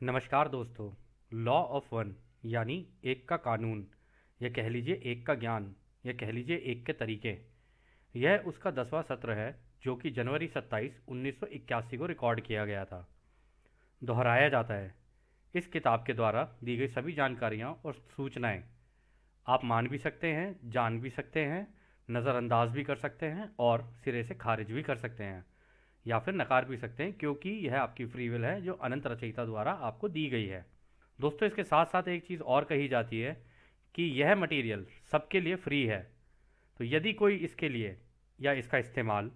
नमस्कार दोस्तों। Law of one यानी एक का कानून, या कह लीजिए एक का ज्ञान, या कह लीजिए एक के तरीके। यह उसका 10वां सत्र है जो कि जनवरी 27 1981 को रिकॉर्ड किया गया था। दोहराया जाता है। इस किताब के द्वारा दी गई सभी जानकारियाँ और सूचनाएं आप मान भी सकते हैं, जान भी सकते हैं, नज़रअंदाज भी कर सकते हैं और सिरे से खारिज भी कर सकते हैं, या फिर नकार भी सकते हैं, क्योंकि यह आपकी फ्री विल है जो अनंत रचयिता द्वारा आपको दी गई है। दोस्तों, इसके साथ साथ एक चीज़ और कही जाती है कि यह मटेरियल सबके लिए फ्री है। तो यदि कोई इसके लिए या इसका इस्तेमाल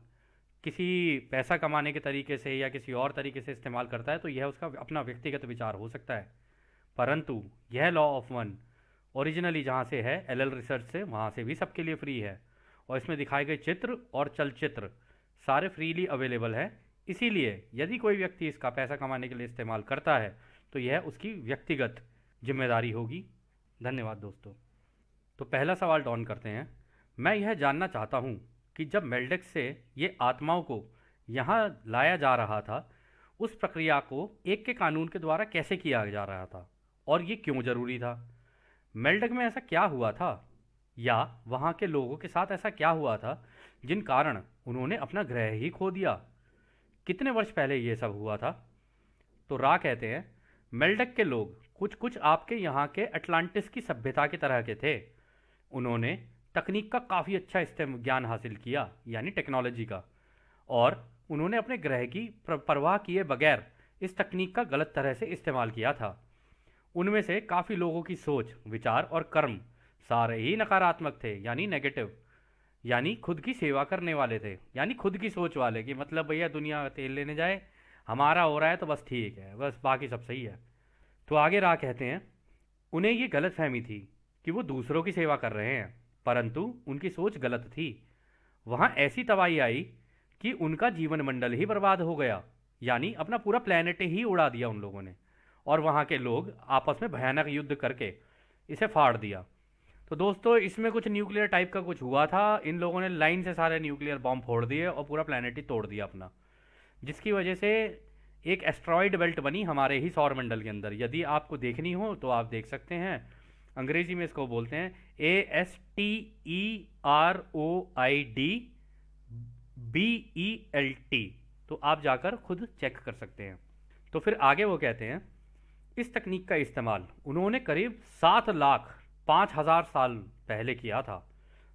किसी पैसा कमाने के तरीके से या किसी और तरीके से इस्तेमाल करता है तो यह उसका अपना व्यक्तिगत विचार हो सकता है। परंतु यह लॉ ऑफ वन ओरिजिनली जहाँ से है, एल एल रिसर्च से, वहाँ से भी सबके लिए फ्री है। और इसमें दिखाए गए चित्र और चलचित्र सारे फ्रीली अवेलेबल है। इसीलिए यदि कोई व्यक्ति इसका पैसा कमाने के लिए इस्तेमाल करता है तो यह उसकी व्यक्तिगत जिम्मेदारी होगी। धन्यवाद दोस्तों। तो पहला सवाल डॉन करते हैं। मैं यह जानना चाहता हूँ कि जब मेल्डेक्स से ये आत्माओं को यहाँ लाया जा रहा था, उस प्रक्रिया को एक के कानून के द्वारा कैसे किया जा रहा था और ये क्यों ज़रूरी था? मेल्डक में ऐसा क्या हुआ था, या वहाँ के लोगों के साथ ऐसा क्या हुआ था जिन कारण उन्होंने अपना ग्रह ही खो दिया? कितने वर्ष पहले ये सब हुआ था? तो रा कहते हैं, मेल्डक के लोग कुछ कुछ आपके यहाँ के अटलांटिस की सभ्यता की तरह के थे। उन्होंने तकनीक का काफ़ी अच्छा ज्ञान हासिल किया, यानी टेक्नोलॉजी का, और उन्होंने अपने ग्रह की परवाह किए बगैर इस तकनीक का गलत तरह से इस्तेमाल किया था। उनमें से काफ़ी लोगों की सोच, विचार और कर्म सारे ही नकारात्मक थे, यानी नेगेटिव, यानी खुद की सेवा करने वाले थे, यानी खुद की सोच वाले, कि मतलब भैया दुनिया तेल लेने जाए, हमारा हो रहा है तो बस ठीक है, बस बाकी सब सही है। तो आगे राह कहते हैं, उन्हें ये गलत फहमी थी कि वो दूसरों की सेवा कर रहे हैं, परंतु उनकी सोच गलत थी। वहाँ ऐसी तबाही आई कि उनका जीवन मंडल ही बर्बाद हो गया, यानी अपना पूरा प्लेनेट ही उड़ा दिया उन लोगों ने, और वहाँ के लोग आपस में भयानक युद्ध करके इसे फाड़ दिया। तो दोस्तों, इसमें कुछ न्यूक्लियर टाइप का कुछ हुआ था। इन लोगों ने लाइन से सारे न्यूक्लियर बॉम्ब फोड़ दिए और पूरा प्लेनेट ही तोड़ दिया अपना, जिसकी वजह से एक एस्ट्रॉयड बेल्ट बनी हमारे ही सौर मंडल के अंदर। यदि आपको देखनी हो तो आप देख सकते हैं। अंग्रेजी में इसको बोलते हैं ASTEROID BELT। तो आप जाकर खुद चेक कर सकते हैं। तो फिर आगे वो कहते हैं, इस तकनीक का इस्तेमाल उन्होंने करीब 7,05,000 साल पहले किया था।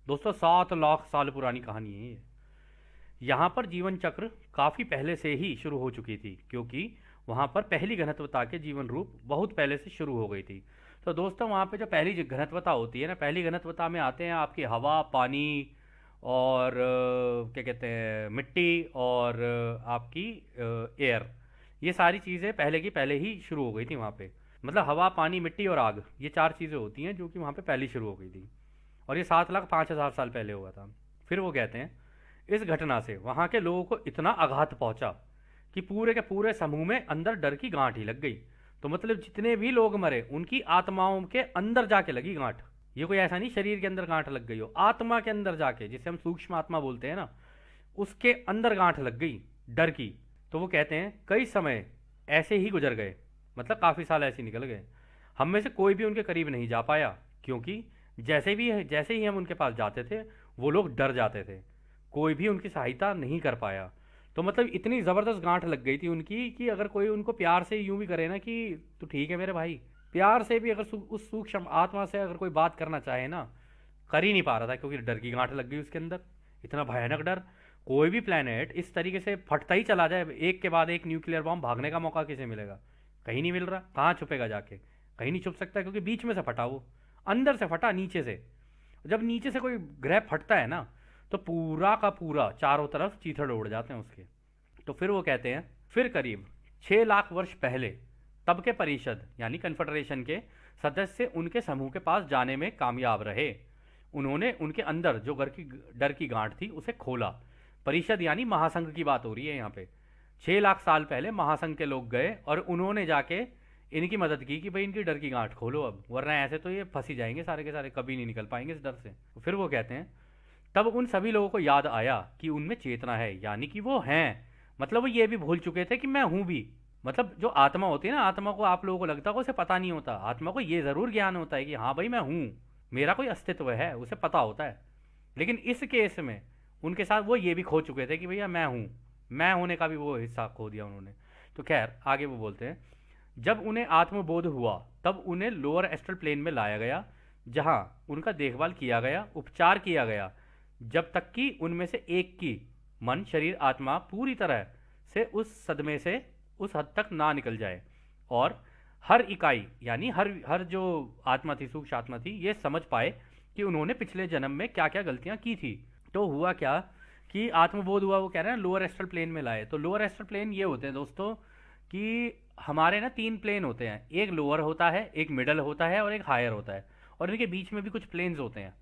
दोस्तों, 7 लाख साल पुरानी कहानी है ये। यहाँ पर जीवन चक्र काफ़ी पहले से ही शुरू हो चुकी थी, क्योंकि वहाँ पर पहली घनत्वता के जीवन रूप बहुत पहले से शुरू हो गई थी। तो दोस्तों, वहाँ पे जो पहली घनत्वता होती है ना, पहली घनत्वता में आते हैं आपकी हवा, पानी और क्या कहते हैं, मिट्टी, और आपकी एयर। ये सारी चीज़ें पहले की पहले ही शुरू हो गई थी वहाँ पे। मतलब हवा, पानी, मिट्टी और आग, ये 4 चीज़ें होती हैं जो कि वहाँ पे पहले शुरू हो गई थी। और ये 7,05,000 साल पहले हुआ था। फिर वो कहते हैं, इस घटना से वहाँ के लोगों को इतना आघात पहुँचा कि पूरे के पूरे समूह में अंदर डर की गांठ ही लग गई। तो मतलब जितने भी लोग मरे, उनकी आत्माओं के अंदर जाके लगी गांठ। ये कोई ऐसा नहीं शरीर के अंदर गांठ लग गई हो, आत्मा के अंदर जाके, जिसे हम सूक्ष्म आत्मा बोलते हैं ना, उसके अंदर गांठ लग गई डर की। तो वो कहते हैं, कई समय ऐसे ही गुजर गए, मतलब काफ़ी साल ऐसे निकल गए। हम में से कोई भी उनके करीब नहीं जा पाया, क्योंकि जैसे ही हम उनके पास जाते थे, वो लोग डर जाते थे। कोई भी उनकी सहायता नहीं कर पाया। तो मतलब इतनी ज़बरदस्त गांठ लग गई थी उनकी कि अगर कोई उनको प्यार से यूं भी करे ना कि तू ठीक है मेरे भाई, प्यार से भी अगर उस सूक्ष्म आत्मा से अगर कोई बात करना चाहे ना, कर ही नहीं पा रहा था, क्योंकि डर की गांठ लग गई उसके अंदर। इतना भयानक डर। कोई भी प्लेनेट इस तरीके से फटता ही चला जाए, एक के बाद एक न्यूक्लियर बॉम्ब, भागने का मौका किसे मिलेगा? कहीं नहीं मिल रहा। कहाँ छुपेगा जाके? कहीं नहीं छुप सकता, क्योंकि बीच में से फटा, वो अंदर से फटा, नीचे से। जब नीचे से कोई ग्रह फटता है ना, तो पूरा का पूरा चारों तरफ चीथड़ उड़ जाते हैं उसके। तो फिर वो कहते हैं, फिर करीब 6 लाख वर्ष पहले तब के परिषद यानी कन्फेडरेशन के सदस्य उनके समूह के पास जाने में कामयाब रहे। उन्होंने उनके अंदर जो डर की गांठ थी उसे खोला। परिषद यानी महासंघ की बात हो रही है यहाँ पे। 6 लाख साल पहले महासंघ के लोग गए और उन्होंने जाके इनकी मदद की कि भाई इनकी डर की गांठ खोलो अब, वरना ऐसे तो ये फंसी जाएंगे सारे के सारे, कभी नहीं निकल पाएंगे इस डर से। तो फिर वो कहते हैं, तब उन सभी लोगों को याद आया कि उनमें चेतना है, यानी कि वो हैं। मतलब वो ये भी भूल चुके थे कि मैं हूं भी, मतलब जो आत्मा होती है ना, आत्मा को आप लोगों को लगता है कि उसे पता नहीं होता, आत्मा को ये ज़रूर ज्ञान होता है कि हाँ भाई मैं हूँ, मेरा कोई अस्तित्व है, उसे पता होता है। लेकिन इस केस में उनके साथ वो ये भी खो चुके थे कि भैया मैं हूँ, मैं होने का भी वो हिस्सा खो दिया उन्होंने। तो खैर आगे वो बोलते हैं, जब उन्हें आत्मबोध हुआ तब उन्हें लोअर एस्ट्रल प्लेन में लाया गया, जहां उनका देखभाल किया गया, उपचार किया गया, जब तक कि उनमें से एक की मन शरीर आत्मा पूरी तरह से उस सदमे से उस हद तक ना निकल जाए, और हर इकाई यानी हर हर जो आत्मा थी, सूक्ष्म आत्मा थी, ये समझ पाए कि उन्होंने पिछले जन्म में क्या क्या गलतियां की थी। तो हुआ क्या कि आत्मबोध हुआ, वो कह रहे हैं लोअर एस्ट्रल प्लेन में लाए। तो लोअर एस्ट्रल प्लेन ये होते हैं दोस्तों कि हमारे ना 3 प्लेन होते हैं, एक लोअर होता है, एक मिडल होता है और एक हायर होता है, और इनके बीच में भी कुछ प्लेन्स होते हैं।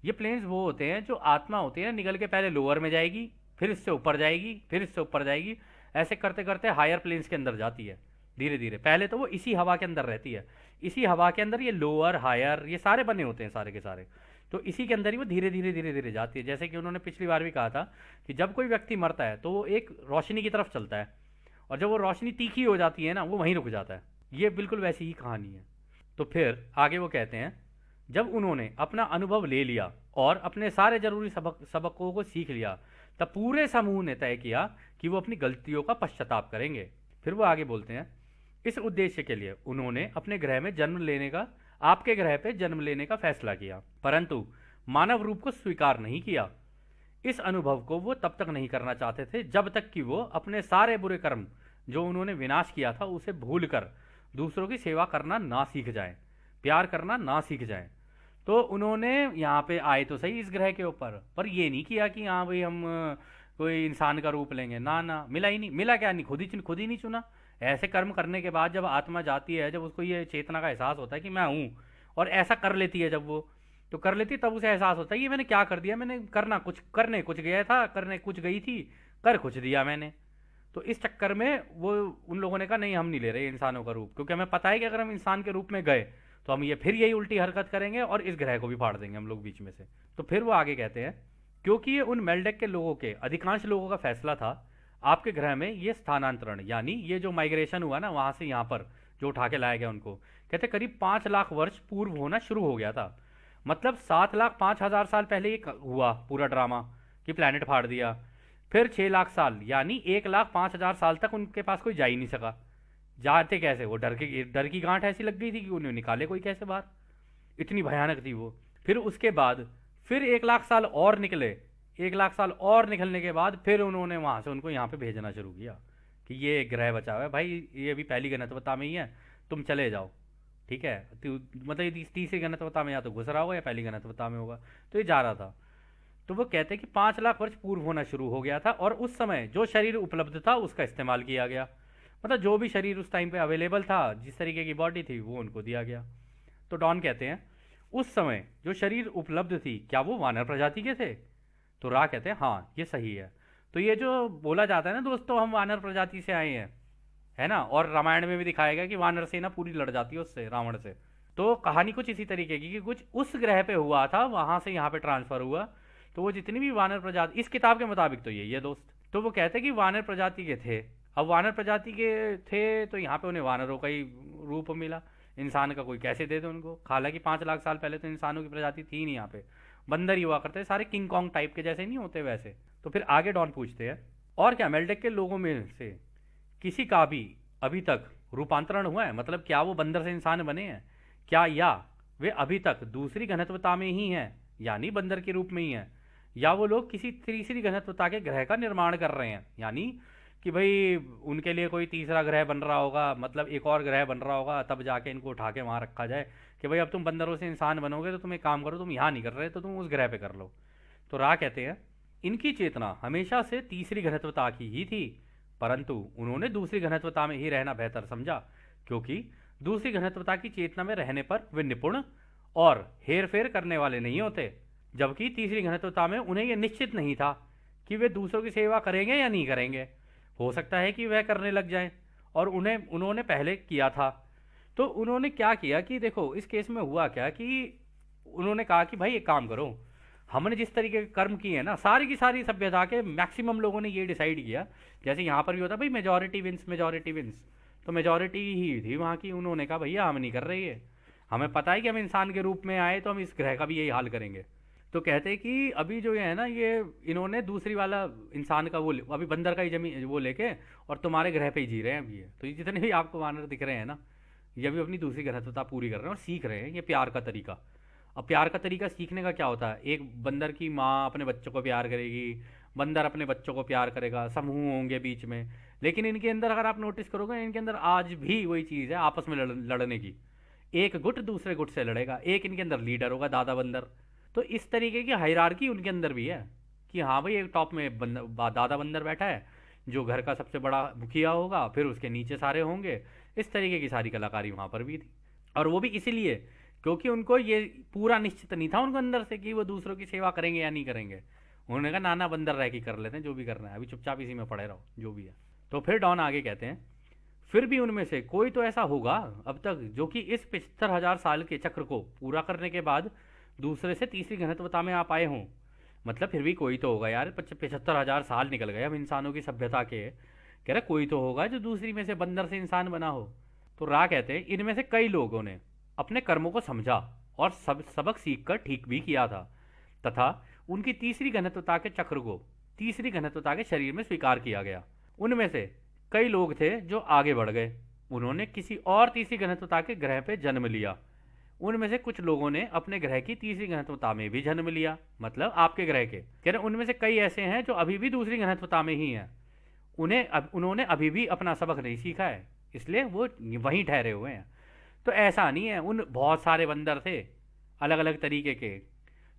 ये प्लेन्स वो होते हैं जो आत्मा होती है ना, निकल के पहले लोअर में जाएगी, फिर इससे ऊपर जाएगी, फिर इससे ऊपर जाएगी, ऐसे करते करते हायर प्लेन्स के अंदर जाती है धीरे धीरे। पहले तो वो इसी हवा के अंदर रहती है, इसी हवा के अंदर ये लोअर हायर ये सारे बने होते हैं सारे के सारे। तो इसी के अंदर ही वो धीरे धीरे धीरे धीरे जाती है। जैसे कि उन्होंने पिछली बार भी कहा था कि जब कोई व्यक्ति मरता है तो वो एक रोशनी की तरफ चलता है, और जब वो रोशनी तीखी हो जाती है ना, वो वहीं रुक जाता है। ये बिल्कुल वैसी ही कहानी है। तो फिर आगे वो कहते हैं, जब उन्होंने अपना अनुभव ले लिया और अपने सारे जरूरी सबकों को सीख लिया, तब पूरे समूह ने तय किया कि वो अपनी गलतियों का पश्चाताप करेंगे। फिर वो आगे बोलते हैं, इस उद्देश्य के लिए उन्होंने अपने ग्रह में जन्म लेने का, आपके ग्रह पे जन्म लेने का फैसला किया, परंतु मानव रूप को स्वीकार नहीं किया। इस अनुभव को वो तब तक नहीं करना चाहते थे जब तक कि वो अपने सारे बुरे कर्म जो उन्होंने विनाश किया था उसे भूलकर दूसरों की सेवा करना ना सीख जाएं, प्यार करना ना सीख जाएं। तो उन्होंने यहाँ पे आए तो सही इस ग्रह के ऊपर, पर ये नहीं किया कि हाँ भाई हम कोई इंसान का रूप लेंगे, ना ना, मिला ही नहीं। मिला क्या, नहीं खुद ही नहीं चुना। ऐसे कर्म करने के बाद जब आत्मा जाती है, जब उसको ये चेतना का एहसास होता है कि मैं हूँ, और ऐसा कर लेती है, जब वो तो कर लेती, तब उसे एहसास होता है कि मैंने क्या कर दिया, मैंने करने कुछ गया था, करने कुछ गई थी, कर कुछ दिया मैंने। तो इस चक्कर में वो उन लोगों ने कहा नहीं, हम नहीं ले रहे इंसानों का रूप, क्योंकि हमें पता है कि अगर हम इंसान के रूप में गए तो हम ये फिर यही उल्टी हरकत करेंगे और इस ग्रह को भी फाड़ देंगे हम लोग बीच में से। तो फिर वो आगे कहते हैं, क्योंकि ये उन मेल्डेक के लोगों के अधिकांश लोगों का फैसला था, आपके ग्रह में ये स्थानांतरण यानी ये जो माइग्रेशन हुआ ना वहां से यहाँ पर जो उठा के लाया गया उनको, कहते करीब 5 लाख वर्ष पूर्व होना शुरू हो गया था। मतलब 7,05,000 साल पहले ये हुआ पूरा ड्रामा कि प्लेनेट फाड़ दिया। फिर 6 लाख साल यानी 1,05,000 साल तक उनके पास कोई जा ही नहीं सका। जाते कैसे, वो डर की गांठ ऐसी लग गई थी कि उन्हें निकाले कोई कैसे बाहर, इतनी भयानक थी वो। फिर उसके बाद फिर 1 लाख साल और निकले, 1 लाख साल और निकलने के बाद फिर उन्होंने वहां से उनको यहाँ पे भेजना शुरू किया कि ये ग्रह बचा हुआ है भाई, ये भी पहली घनत्वता में ही है, तुम चले जाओ। ठीक है, मतलब ये तीसरी घनत्वता में या तो घुस रहा होगा या पहली घनत्वता में होगा, तो ये जा रहा था। तो वो कहते हैं कि 5 लाख वर्ष पूर्व होना शुरू हो गया था, और उस समय जो शरीर उपलब्ध था उसका इस्तेमाल किया गया। मतलब जो भी शरीर उस टाइम पे अवेलेबल था, जिस तरीके की बॉडी थी, वो उनको दिया गया। तो डॉन कहते हैं, उस समय जो शरीर उपलब्ध थी क्या वो वानर प्रजाति के थे? तो रा कहते हैं हाँ ये सही है। तो ये जो बोला जाता है ना दोस्तों, हम वानर प्रजाति से आए हैं, है ना, और रामायण में भी दिखाया गया कि वानर सेना पूरी लड़ जाती है उससे, रावण से। तो कहानी कुछ इसी तरीके की कि कुछ उस ग्रह पे हुआ था, वहां से यहाँ पे ट्रांसफर हुआ। तो वो जितनी भी वानर प्रजाति, इस किताब के मुताबिक तो यही है दोस्त। तो वो कहते हैं कि वानर प्रजाति के थे। अब वानर प्रजाति के थे तो यहाँ पे उन्हें वानरों का ही रूप मिला, इंसान का कोई कैसे दे दे उनको। हालांकि 5 लाख साल पहले तो इंसानों की प्रजाति थी नहीं, यहाँ पे बंदर ही हुआ करते, सारे किंग कॉन्ग टाइप के जैसे नहीं होते वैसे। तो फिर आगे डॉन पूछते हैं, और क्या मेल्डेक के लोगों में से किसी का भी अभी तक रूपांतरण हुआ है? मतलब क्या वो बंदर से इंसान बने हैं क्या, या वे अभी तक दूसरी घनत्वता में ही हैं यानी बंदर के रूप में ही हैं, या वो लोग किसी तीसरी घनत्वता के ग्रह का निर्माण कर रहे हैं, यानी कि भाई उनके लिए कोई तीसरा ग्रह बन रहा होगा, मतलब एक और ग्रह बन रहा होगा, तब जाके इनको उठा के वहाँ रखा जाए कि भाई अब तुम बंदरों से इंसान बनोगे तो तुम एक काम करो, तुम यहाँ नहीं कर रहे तो तुम उस ग्रह पे कर लो। तो रा कहते हैं, इनकी चेतना हमेशा से तीसरी घनत्वता की ही थी, परंतु उन्होंने दूसरी घनत्वता में ही रहना बेहतर समझा, क्योंकि दूसरी घनत्वता की चेतना में रहने पर वे निपुण और हेर फेर करने वाले नहीं होते, जबकि तीसरी घनत्वता में उन्हें यह निश्चित नहीं था कि वे दूसरों की सेवा करेंगे या नहीं करेंगे। हो सकता है कि वह करने लग जाएं, और उन्होंने पहले किया था। तो उन्होंने क्या किया कि देखो इस केस में हुआ क्या कि उन्होंने कहा कि भाई एक काम करो, हमने जिस तरीके के कर्म किए हैं ना, सारी की सारी सभ्यता के मैक्सिमम लोगों ने ये डिसाइड किया, जैसे यहाँ पर भी होता है भाई मेजॉरिटी विंस, मेजॉरिटी विंस, तो मेजॉरिटी ही थी वहाँ की, उन्होंने कहा भैया हम नहीं कर रहे ये, हमें पता है कि हम इंसान के रूप में आए तो हम इस ग्रह का भी यही हाल करेंगे। तो कहते हैं कि अभी जो ये है ना, ये इन्होंने दूसरी वाला इंसान का अभी बंदर का ही जमीन वो लेके और तुम्हारे ग्रह पे ही जी रहे हैं अभी ये। तो ये जितने भी आपको वानर दिख रहे हैं ना, ये भी अपनी दूसरी ग्रहत्वता पूरी कर रहे हैं और सीख रहे हैं ये प्यार का तरीका। अब प्यार का तरीका सीखने का क्या होता है, एक बंदर की माँ अपने बच्चों को प्यार करेगी, बंदर अपने बच्चों को प्यार करेगा, समूह होंगे बीच में। लेकिन इनके अंदर अगर आप नोटिस करोगे, इनके अंदर आज भी वही चीज़ है आपस में लड़ने की। एक गुट दूसरे गुट से लड़ेगा, एक इनके अंदर लीडर होगा दादा बंदर। तो इस तरीके की हायरार्की उनके अंदर भी है कि हाँ भाई एक टॉप में दादा बंदर बैठा है जो घर का सबसे बड़ा मुखिया होगा, फिर उसके नीचे सारे होंगे। इस तरीके की सारी कलाकारी वहाँ पर भी थी। और वो भी इसीलिए क्योंकि उनको ये पूरा निश्चित नहीं था उनको अंदर से कि वो दूसरों की सेवा करेंगे या नहीं करेंगे। उन्होंने कहा नाना बंदर रह के कर लेते हैं जो भी करना है, अभी चुपचाप इसी में पड़े रहो जो भी है। तो फिर डॉन आगे कहते हैं, फिर भी उनमें से कोई तो ऐसा होगा अब तक जो कि इस 75,000 साल के चक्र को पूरा करने के बाद दूसरे से तीसरी घनत्वता में आ पाए हों। मतलब फिर भी कोई तो होगा यार, 75,000 साल निकल गए हम इंसानों की सभ्यता के, कह रहे कोई तो होगा जो दूसरी में से बंदर से इंसान बना हो। तो रा कहते हैं इनमें से कई लोगों ने अपने कर्मों को समझा और सबक सीखकर ठीक भी किया था, तथा उनकी तीसरी घनत्वता के चक्र को तीसरी घनत्वता के शरीर में स्वीकार किया गया। उनमें से कई लोग थे जो आगे बढ़ गए, उन्होंने किसी और तीसरी घनत्वता के ग्रह पे जन्म लिया। उनमें से कुछ लोगों ने अपने ग्रह की तीसरी घनत्वता में भी जन्म लिया, मतलब आपके ग्रह के, कह रहे उनमें से कई ऐसे हैं जो अभी भी दूसरी घनत्वता में ही हैं। उन्होंने अभी भी अपना सबक नहीं सीखा है, इसलिए वो वहीं ठहरे हुए हैं। तो ऐसा नहीं है, उन बहुत सारे बंदर थे अलग अलग तरीके के,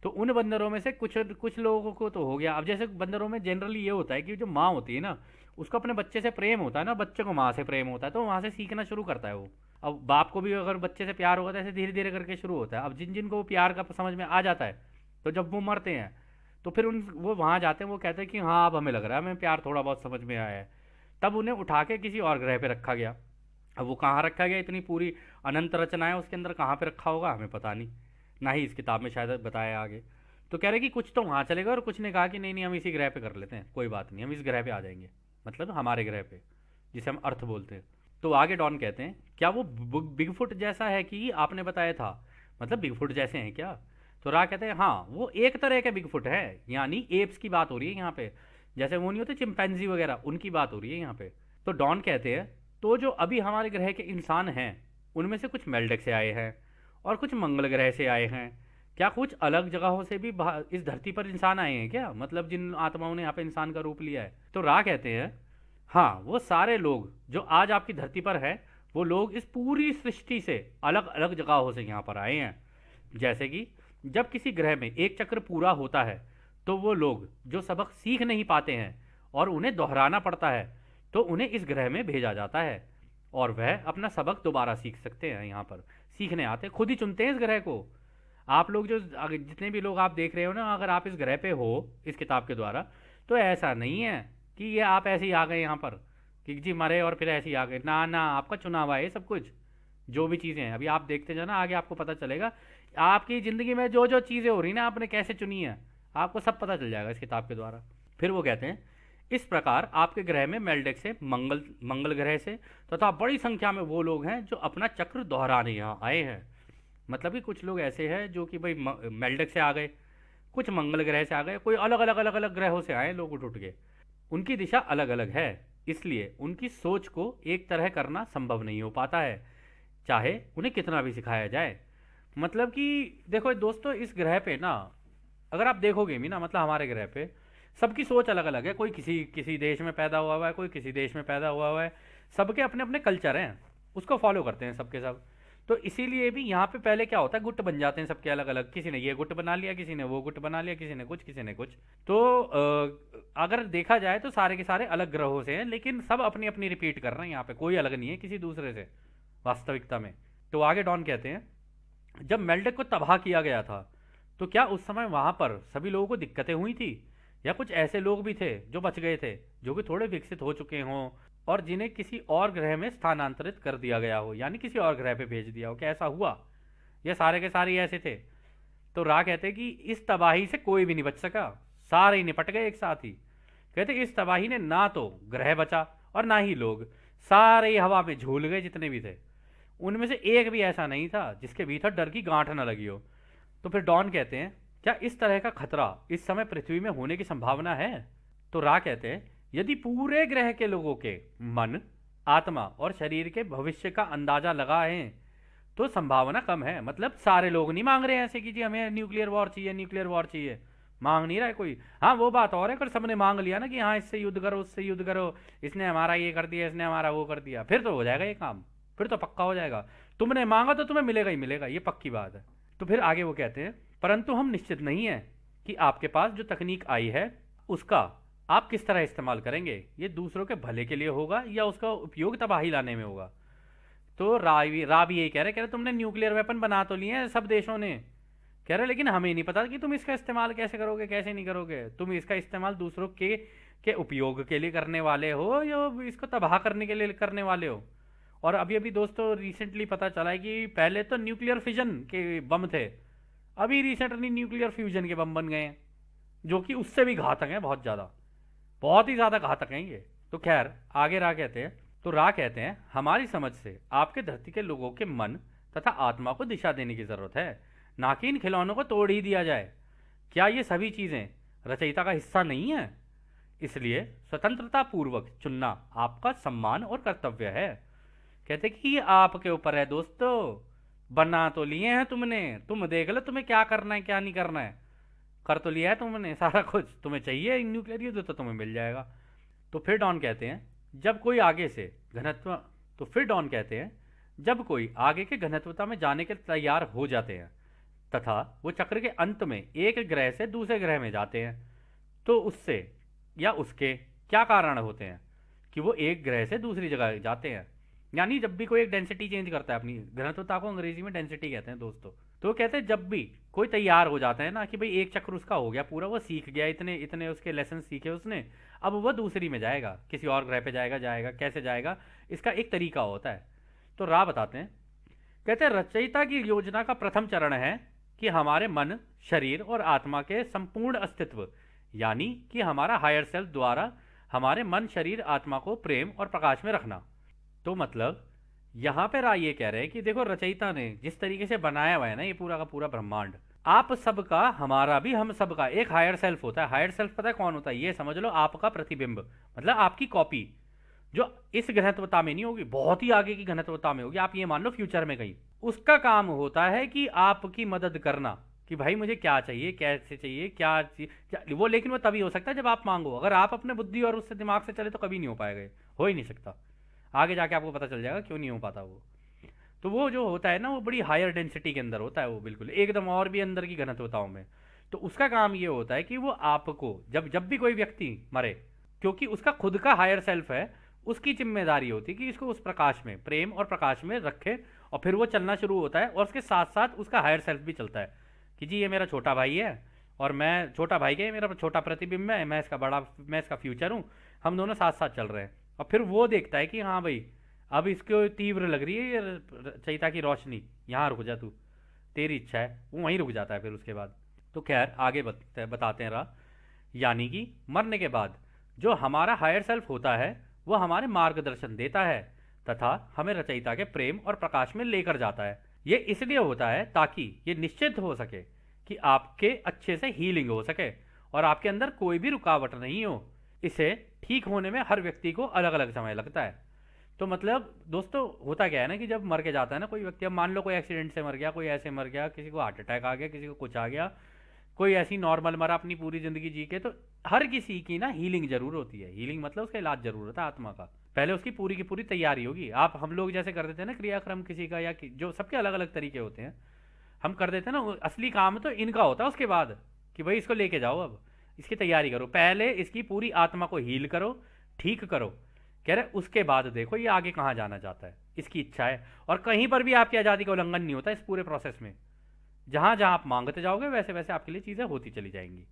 तो उन बंदरों में से कुछ कुछ लोगों को तो हो गया। अब जैसे बंदरों में जनरली ये होता है कि जो माँ होती है ना, उसको अपने बच्चे से प्रेम होता है ना, बच्चे को माँ से प्रेम होता है, तो वहाँ से सीखना शुरू करता है वो। अब बाप को भी अगर बच्चे से प्यार होगा तो ऐसे धीरे धीरे करके शुरू होता है। अब जिन जिन को वो प्यार का समझ में आ जाता है, तो जब वो मरते हैं तो फिर उन वो वहाँ जाते हैं, वो कहते हैं कि हाँ अब हमें लग रहा है हमें प्यार थोड़ा बहुत समझ में आया है। तब उन्हें उठा के किसी और ग्रह पे रखा गया। अब वो कहाँ रखा गया, इतनी पूरी अनंत रचना है उसके अंदर, कहाँ पे रखा होगा हमें पता नहीं, ना ही इस किताब में शायद बताया आगे। तो कह रहे कि कुछ तो वहाँ चलेगा और कुछ ने कहा कि नहीं नहीं हम इसी ग्रह पे कर लेते हैं, कोई बात नहीं हम इस ग्रह पे आ जाएंगे, मतलब हमारे ग्रह पे जिसे हम अर्थ बोलते हैं। तो आगे डॉन कहते हैं क्या वो बिगफुट जैसा है कि आपने बताया था, मतलब बिगफुट जैसे हैं क्या। तो रा कहते हैं हाँ वो एक तरह के बिगफुट है, यानी एप्स की बात हो रही है यहाँ पे, जैसे वो नहीं होते चिंपैंजी वगैरह, उनकी बात हो रही है यहाँ पे। तो डॉन कहते हैं तो जो अभी हमारे ग्रह के इंसान हैं उनमें से कुछ मेल्डेक से आए हैं और कुछ मंगल ग्रह से आए हैं। क्या कुछ अलग जगहों से भी इस धरती पर इंसान आए हैं क्या, मतलब जिन आत्माओं ने यहाँ पे इंसान का रूप लिया है। तो रा कहते हैं हाँ वो सारे लोग जो आज आपकी धरती पर है, वो लोग इस पूरी सृष्टि से अलग अलग जगहों से यहाँ पर आए हैं। जैसे कि जब किसी ग्रह में एक चक्र पूरा होता है तो वो लोग जो सबक सीख नहीं पाते हैं और उन्हें दोहराना पड़ता है, तो उन्हें इस ग्रह में भेजा जाता है और वह अपना सबक दोबारा सीख सकते हैं। यहाँ पर सीखने आते खुद ही चुनते हैं इस ग्रह को। आप लोग जो जितने भी लोग आप देख रहे हो ना, अगर आप इस ग्रह पे हो इस किताब के द्वारा, तो ऐसा नहीं है कि ये आप ऐसे ही आ गए यहाँ पर कि जी मरे और फिर ऐसे ही आ गए, ना ना आपका चुनाव है ये सब कुछ। जो भी चीज़ें हैं अभी आप देखते जाना, आगे आपको पता चलेगा आपकी ज़िंदगी में जो जो चीज़ें हो रही ना आपने कैसे चुनी है, आपको सब पता चल जाएगा इस किताब के द्वारा। फिर वो कहते हैं इस प्रकार आपके ग्रह में मेल्डेक से मंगल ग्रह से तथा बड़ी संख्या में वो लोग हैं जो अपना चक्र दोहराने यहाँ आए हैं। मतलब कि कुछ लोग ऐसे हैं जो कि भाई मेल्डेक से आ गए, कुछ मंगल ग्रह से आ गए, कोई अलग अलग अलग अलग ग्रहों से आए लोग उठ उठ के। उनकी दिशा अलग अलग है, इसलिए उनकी सोच को एक तरह करना संभव नहीं हो पाता है, चाहे उन्हें कितना भी सिखाया जाए। मतलब कि देखो दोस्तों, इस ग्रह पे ना अगर आप देखोगे भी ना, मतलब हमारे ग्रह पे सबकी सोच अलग अलग है। कोई किसी किसी देश में पैदा हुआ है, कोई किसी देश में पैदा हुआ है, सबके अपने अपने कल्चर हैं, उसको फॉलो करते हैं सबके सब। तो इसीलिए भी यहाँ पे पहले क्या होता है, गुट बन जाते हैं सबके अलग अलग, किसी ने ये गुट बना लिया, किसी ने वो गुट बना लिया, किसी ने कुछ किसी ने कुछ। तो अगर देखा जाए तो सारे के सारे अलग ग्रहों से हैं, लेकिन सब अपनी अपनी रिपीट कर रहे हैं, यहाँ पे कोई अलग नहीं है किसी दूसरे से वास्तविकता में। तो आगे डॉन कहते हैं जब मेल्डेक को तबाह किया गया था तो क्या उस समय वहां पर सभी लोगों को दिक्कतें हुई थी, या कुछ ऐसे लोग भी थे जो बच गए थे, जो कि थोड़े विकसित हो चुके हों और जिन्हें किसी और ग्रह में स्थानांतरित कर दिया गया हो, यानी किसी और ग्रह पे भेज दिया हो, क्या ऐसा हुआ, ये सारे के सारे ऐसे थे। तो रा कहते कि इस तबाही से कोई भी नहीं बच सका, सारे ही निपट गए एक साथ ही। कहते इस तबाही ने ना तो ग्रह बचा और ना ही लोग, सारे ही हवा में झूल गए जितने भी थे। उनमें से एक भी ऐसा नहीं था जिसके भीतर डर की गांठ न लगी हो। तो फिर डॉन कहते हैं, क्या इस तरह का खतरा इस समय पृथ्वी में होने की संभावना है? तो रा कहते हैं, यदि पूरे ग्रह के लोगों के मन, आत्मा और शरीर के भविष्य का अंदाजा लगा है तो संभावना कम है। मतलब सारे लोग नहीं मांग रहे हैं ऐसे कि जी हमें न्यूक्लियर वॉर चाहिए, न्यूक्लियर वॉर चाहिए, मांग नहीं रहा है कोई। हाँ वो बात और है, अगर सबने मांग लिया ना कि हाँ इससे युद्ध करो, उससे युद्ध करो, इसने हमारा ये कर दिया, इसने हमारा वो कर दिया, फिर तो हो जाएगा ये काम, फिर तो पक्का हो जाएगा। तुमने मांगा तो तुम्हें मिलेगा ही मिलेगा, ये पक्की बात है। तो फिर आगे वो कहते हैं, परंतु हम निश्चित नहीं है कि आपके पास जो तकनीक आई है उसका आप किस तरह इस्तेमाल करेंगे। ये दूसरों के भले के लिए होगा या उसका उपयोग तबाही लाने में होगा। तो रा भी यही कह रहे तुमने न्यूक्लियर वेपन बना तो लिए हैं सब देशों ने, कह रहे लेकिन हमें नहीं पता कि तुम इसका इस्तेमाल कैसे करोगे, कैसे नहीं करोगे। तुम इसका इस्तेमाल दूसरों के उपयोग के लिए करने वाले हो या इसको तबाह करने के लिए करने वाले हो। और अभी अभी दोस्तों रिसेंटली पता चला है कि पहले तो न्यूक्लियर फिजन के बम थे, अभी रिसेंटली न्यूक्लियर फ्यूजन के बम बन गए हैं, जो कि उससे भी घातक हैं, बहुत ही ज़्यादा घातक हैं ये। तो खैर आगे रा कहते हैं हमारी समझ से आपके धरती के लोगों के मन तथा आत्मा को दिशा देने की ज़रूरत है, ना कि इन खिलौनों को तोड़ ही दिया जाए। क्या ये सभी चीज़ें रचयिता का हिस्सा नहीं है? इसलिए स्वतंत्रता पूर्वक चुनना आपका सम्मान और कर्तव्य है। कहते कि ये आपके ऊपर है दोस्तों, बना तो लिए हैं तुमने, तुम देख लो तुम्हें क्या करना है क्या नहीं करना है, कर तो लिया है तुमने सारा कुछ, तुम्हें चाहिए न्यूक्लियर युद्ध तो तुम्हें मिल जाएगा। तो फिर डॉन कहते हैं जब कोई आगे से घनत्व तो फिर डॉन कहते हैं जब कोई आगे के घनत्वता में जाने के तैयार हो जाते हैं तथा वो चक्र के अंत में एक ग्रह से दूसरे ग्रह में जाते हैं, तो उससे या उसके क्या कारण होते हैं कि वो एक ग्रह से दूसरी जगह जाते हैं। यानी जब भी कोई एक डेंसिटी चेंज करता है, अपनी घनत्वता को अंग्रेजी में डेंसिटी कहते हैं दोस्तों, तो वो कहते हैं जब भी कोई तैयार हो जाता है ना कि भाई एक चक्र उसका हो गया पूरा, वो सीख गया, इतने इतने उसके लेसन सीखे उसने, अब वो दूसरी में जाएगा, किसी और ग्रह पे जाएगा कैसे जाएगा, इसका एक तरीका होता है। तो रा बताते हैं, कहते हैं रचयिता की योजना का प्रथम चरण है कि हमारे मन, शरीर और आत्मा के संपूर्ण अस्तित्व, यानी कि हमारा हायर सेल्फ द्वारा हमारे मन, शरीर, आत्मा को प्रेम और प्रकाश में रखना। तो मतलब यहां पर राय ये कह रहे हैं कि देखो रचयिता ने जिस तरीके से बनाया हुआ है ना ये पूरा का पूरा ब्रह्मांड, आप सबका, हमारा भी, हम सबका एक हायर सेल्फ होता है। हायर सेल्फ पता है कौन होता है? ये समझ लो आपका प्रतिबिंब, मतलब आपकी कॉपी, जो इस घनत्वता में नहीं होगी, बहुत ही आगे की घनत्वता में होगी, आप ये मान लो फ्यूचर में कहीं। उसका काम होता है कि आपकी मदद करना कि भाई मुझे क्या चाहिए, कैसे चाहिए, क्या वो, लेकिन वो तभी हो सकता है जब आप मांगो। अगर आप अपने बुद्धि और उससे दिमाग से चले तो कभी नहीं हो पाएगा, हो ही नहीं सकता। आगे जाके आपको पता चल जाएगा क्यों नहीं हो पाता वो। तो वो जो होता है ना वो बड़ी हायर डेंसिटी के अंदर होता है, वो बिल्कुल एकदम और भी अंदर की घनत्वताओं में। तो उसका काम ये होता है कि वो आपको जब जब भी कोई व्यक्ति मरे, क्योंकि उसका खुद का हायर सेल्फ है, उसकी जिम्मेदारी होती है कि इसको उस प्रकाश में, प्रेम और प्रकाश में रखे, और फिर वो चलना शुरू होता है। और उसके साथ साथ उसका हायर सेल्फ भी चलता है कि जी ये मेरा छोटा भाई है और मैं छोटा भाई के, मेरा छोटा प्रतिबिंब है, मैं इसका बड़ा, मैं इसका फ्यूचर हूँ, हम दोनों साथ साथ चल रहे हैं। और फिर वो देखता है कि हाँ भाई अब इसको तीव्र लग रही है ये चैता की रोशनी, यहाँ रुक जा तू, तेरी इच्छा है, वो वहीं रुक जाता है फिर उसके बाद। तो खैर आगे बताते हैं रहा, यानी कि मरने के बाद जो हमारा हायर सेल्फ होता है वो हमारे मार्गदर्शन देता है तथा हमें रचयिता के प्रेम और प्रकाश में लेकर जाता है। ये इसलिए होता है ताकि ये निश्चित हो सके कि आपके अच्छे से हीलिंग हो सके और आपके अंदर कोई भी रुकावट नहीं हो। इसे ठीक होने में हर व्यक्ति को अलग अलग समय लगता है। तो मतलब दोस्तों होता क्या है ना कि जब मर के जाता है ना कोई व्यक्ति, अब मान लो कोई एक्सीडेंट से मर गया, कोई ऐसे मर गया, किसी को हार्ट अटैक आ गया, किसी को कुछ आ गया, कोई ऐसी नॉर्मल मरा अपनी पूरी जिंदगी जी के, तो हर किसी की ना हीलिंग जरूर होती है। हीलिंग मतलब उसका इलाज जरूर होता है आत्मा का, पहले उसकी पूरी की पूरी तैयारी होगी। आप हम लोग जैसे कर देते हैं ना क्रियाक्रम किसी का, या जो सबके अलग अलग तरीके होते हैं, हम कर देते हैं ना, असली काम तो इनका होता है उसके बाद कि भाई इसको लेके जाओ, अब इसकी तैयारी करो, पहले इसकी पूरी आत्मा को हील करो, ठीक करो, कह रहे उसके बाद देखो ये आगे कहाँ जाना चाहता है, इसकी इच्छा है। और कहीं पर भी आपकी आज़ादी का उल्लंघन नहीं होता इस पूरे प्रोसेस में, जहां जहां आप मांगते जाओगे वैसे वैसे आपके लिए चीज़ें होती चली जाएंगी।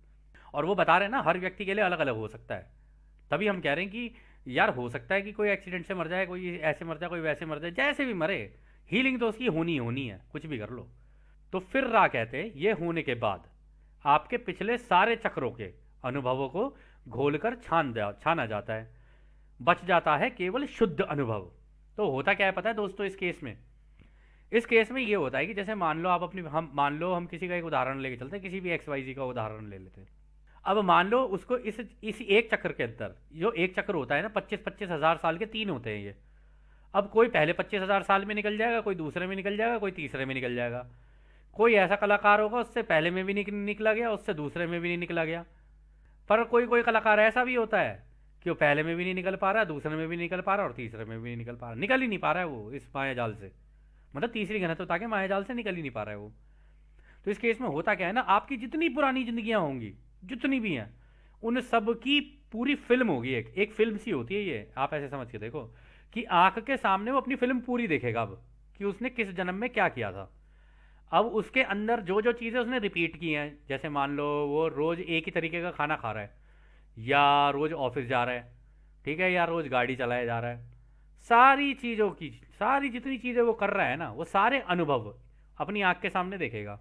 और वो बता रहे हैं ना हर व्यक्ति के लिए अलग अलग हो सकता है, तभी हम कह रहे हैं कि यार हो सकता है कि कोई एक्सीडेंट से मर जाए, कोई ऐसे मर जाए, कोई वैसे मर जाए, जैसे भी मरे हीलिंग तो उसकी होनी होनी है, कुछ भी कर लो। तो फिर रा कहते हैं ये होने के बाद आपके पिछले सारे चक्रों के अनुभवों को घोलकर छाना जाता है बच जाता है केवल शुद्ध अनुभव। तो होता क्या है पता है दोस्तों, इस केस में ये होता है कि जैसे मान लो आप अपनी हम मान लो हम किसी का एक उदाहरण लेके चलते हैं, किसी भी एक्स वाई जी का उदाहरण ले लेते हैं। अब मान लो उसको इस एक चक्र के अंदर, जो एक चक्र होता है ना, 25-25 हज़ार साल के 3 होते हैं ये। अब कोई पहले 25 हज़ार साल में निकल जाएगा, कोई दूसरे में निकल जाएगा, कोई तीसरे में निकल जाएगा। कोई ऐसा कलाकार होगा उससे पहले में भी निकला गया, उससे दूसरे में भी नहीं निकला गया। पर कोई कोई कलाकार ऐसा भी होता है कि वो पहले में भी नहीं निकल पा रहा, दूसरे में भी नहीं निकल पा रहा और तीसरे में भी नहीं निकल पा रहा, निकल ही नहीं पा रहा है वो इस माया जाल से। मतलब तीसरी घनत्वता के माया जाल से निकल ही नहीं पा रहा है वो। तो इस केस में होता क्या है ना, आपकी जितनी पुरानी जिंदगियां होंगी, जितनी भी हैं, उन सब की पूरी फिल्म होगी। एक फिल्म सी होती है ये, आप ऐसे समझ के देखो कि आंख के सामने वो अपनी फिल्म पूरी देखेगा अब, कि उसने किस जन्म में क्या किया था। अब उसके अंदर जो जो चीज़ें उसने रिपीट की हैं, जैसे मान लो वो रोज़ एक ही तरीके का खाना खा रहा है, या रोज़ ऑफिस जा रहा है, ठीक है, या रोज़ गाड़ी चलाया जा रहा है, सारी चीज़ों की, सारी जितनी चीज़ें वो कर रहा है ना, वो सारे अनुभव अपनी आंख के सामने देखेगा।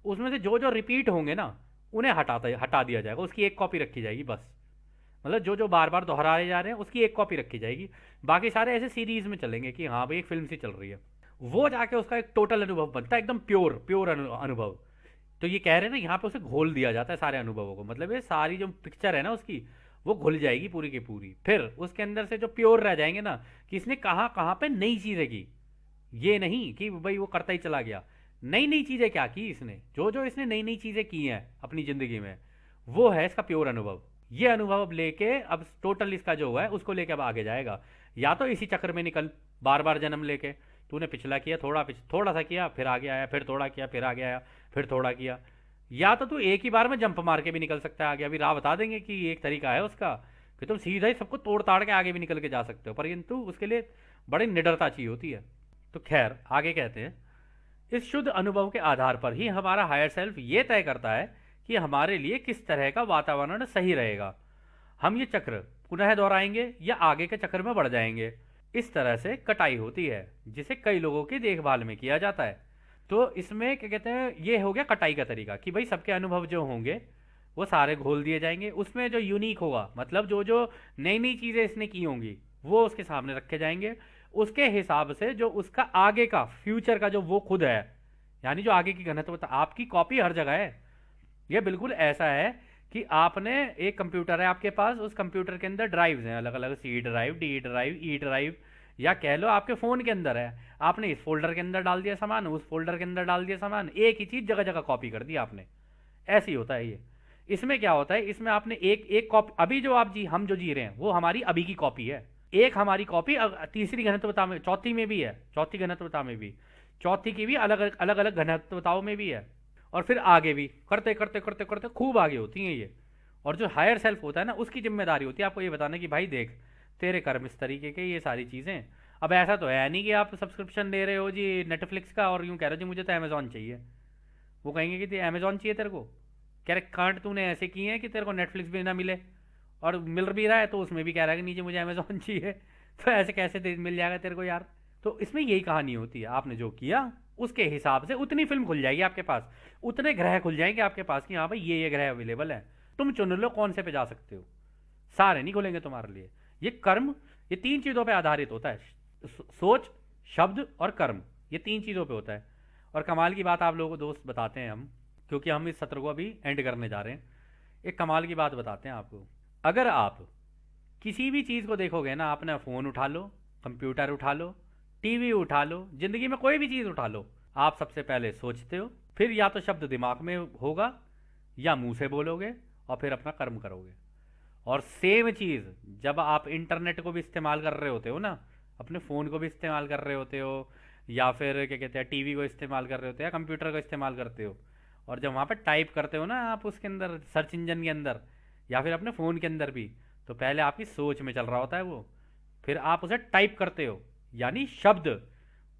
उसमें से जो जो रिपीट होंगे ना, उन्हें हटा दिया जाएगा, उसकी एक कॉपी रखी जाएगी बस। मतलब जो जो बार बार दोहराए जा रहे हैं उसकी एक कॉपी रखी जाएगी, बाकी सारे ऐसे सीरीज में चलेंगे कि हाँ भाई एक फिल्म सी चल रही है। वो जाके उसका एक टोटल अनुभव बनता है, एकदम प्योर प्योर अनुभव। तो ये कह रहे हैं ना, यहाँ पे उसे घोल दिया जाता है सारे अनुभवों को, मतलब ये सारी जो पिक्चर है ना उसकी, वो घुल जाएगी पूरी की पूरी। फिर उसके अंदर से जो प्योर रह जाएंगे ना, कि इसने कहाँ कहाँ पे नई चीज़ें की, ये नहीं कि भाई वो करता ही चला गया। नई नई चीज़ें क्या की इसने, जो जो इसने नई नई चीज़ें की हैं अपनी ज़िंदगी में, वो है इसका प्योर अनुभव। ये अनुभव अब लेके अब टोटल इसका जो हुआ है उसको लेके अब आगे जाएगा। या तो इसी चक्र में निकल, बार बार जन्म लेके, तूने पिछला किया, थोड़ा सा किया, फिर आगे आया, फिर थोड़ा किया, फिर आगे आया, फिर थोड़ा किया। या तो तू एक ही बार में जंप मार के भी निकल सकता है आगे। अभी राह बता देंगे कि एक तरीका है उसका कि तुम सीधा ही सबको तोड़ ताड़ के आगे भी निकल के जा सकते हो, परंतु उसके लिए बड़ी निडरता चाहिए होती है। तो खैर आगे कहते हैं, इस शुद्ध अनुभव के आधार पर ही हमारा हायर सेल्फ ये तय करता है कि हमारे लिए किस तरह का वातावरण सही रहेगा। हम ये चक्र पुनः दोहराएंगे या आगे के चक्र में बढ़ जाएंगे। इस तरह से कटाई होती है, जिसे कई लोगों की देखभाल में किया जाता है। तो इसमें क्या कहते हैं, ये हो गया कटाई का तरीका कि भाई सबके अनुभव जो होंगे वो सारे घोल दिए जाएंगे। उसमें जो यूनिक होगा, मतलब जो जो नई नई चीज़ें इसने की होंगी, वो उसके सामने रखे जाएंगे। उसके हिसाब से जो उसका आगे का फ्यूचर का जो वो खुद है, यानी जो आगे की घनत्व, आपकी कॉपी हर जगह है। ये बिल्कुल ऐसा है कि आपने एक कंप्यूटर है आपके पास, उस कंप्यूटर के अंदर ड्राइव्स हैं अलग अलग, C drive, D drive, E drive, या कह लो आपके फ़ोन के अंदर है। आपने इस फोल्डर के अंदर डाल दिया सामान, उस फोल्डर के अंदर डाल दिया सामान, एक ही चीज़ जगह जगह कॉपी कर दी आपने। ऐसे ही होता है ये। इसमें क्या होता है, इसमें आपने एक एक कॉपी, अभी जो आप जी हम जो जी रहे हैं वो हमारी अभी की कॉपी है। एक हमारी कॉपी तीसरी घनत्वता में, चौथी में भी है, चौथी घनत्वता में भी, चौथी की भी अलग अलग अलग घनत्वताओं में भी है। और फिर आगे भी करते करते करते करते खूब आगे होती हैं ये। और जो हायर सेल्फ होता है ना, उसकी जिम्मेदारी होती है आपको ये बताना कि भाई देख, तेरे कर्म इस तरीके के, ये सारी चीज़ें। अब ऐसा तो है नहीं कि आप सब्सक्रिप्शन ले रहे हो जी नेटफ्लिक्स का और यूँ कह रहे हो जी मुझे तो अमेजोन चाहिए। वो कहेंगे कि अमेजोन चाहिए तेरे को, कह रहे कांड तूने ऐसे किए हैं कि तेरे को नेटफ्लिक्स भी ना मिले, और मिल भी रहा है तो उसमें भी कह रहा है कि नीचे मुझे अमेजोन चाहिए। तो ऐसे कैसे मिल जाएगा तेरे को यार। तो इसमें यही कहानी होती है, आपने जो किया उसके हिसाब से उतनी फिल्म खुल जाएगी आपके पास, उतने ग्रह खुल जाएंगे आपके पास कि हाँ भाई ये ग्रह अवेलेबल है, तुम चुन लो कौन से पे जा सकते हो। सारे नहीं खुलेंगे तुम्हारे लिए। ये कर्म, ये तीन चीज़ों पे आधारित होता है, सोच, शब्द और कर्म, ये तीन चीज़ों पे होता है। और कमाल की बात आप लोगों को दोस्त बताते हैं हम, क्योंकि हम इस सत्र को अभी एंड करने जा रहे हैं। एक कमाल की बात बताते हैं आपको। अगर आप किसी भी चीज़ को देखोगे ना, अपना फ़ोन उठा लो, कंप्यूटर उठा लो, टीवी उठा लो, ज़िंदगी में कोई भी चीज़ उठा लो, आप सबसे पहले सोचते हो, फिर या तो शब्द दिमाग में होगा या मुंह से बोलोगे, और फिर अपना कर्म करोगे। और सेम चीज़ जब आप इंटरनेट को भी इस्तेमाल कर रहे होते हो ना, अपने फ़ोन को भी इस्तेमाल कर रहे होते हो, या फिर क्या कहते हैं टीवी को इस्तेमाल कर रहे होते हो, या कंप्यूटर को इस्तेमाल करते हो, और जब वहाँ पर टाइप करते हो ना आप उसके अंदर, सर्च इंजन के अंदर, या फिर अपने फ़ोन के अंदर भी, तो पहले आपकी सोच में चल रहा होता है वो, फिर आप उसे टाइप करते हो यानी शब्द,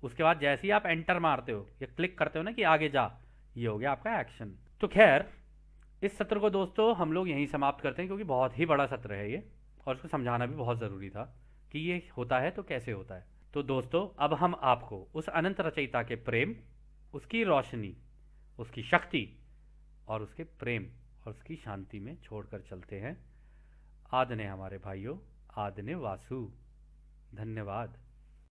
उसके बाद जैसे ही आप एंटर मारते हो या क्लिक करते हो ना कि आगे जा, ये हो गया आपका एक्शन। तो खैर इस सत्र को दोस्तों हम लोग यहीं समाप्त करते हैं, क्योंकि बहुत ही बड़ा सत्र है ये, और उसको समझाना भी बहुत ज़रूरी था कि ये होता है तो कैसे होता है। तो दोस्तों अब हम आपको उस अनंत रचयिता के प्रेम, उसकी रोशनी, उसकी शक्ति और उसके प्रेम और उसकी शांति में छोड़कर चलते हैं। आदरणीय हमारे भाइयों, आदने वासु। धन्यवाद।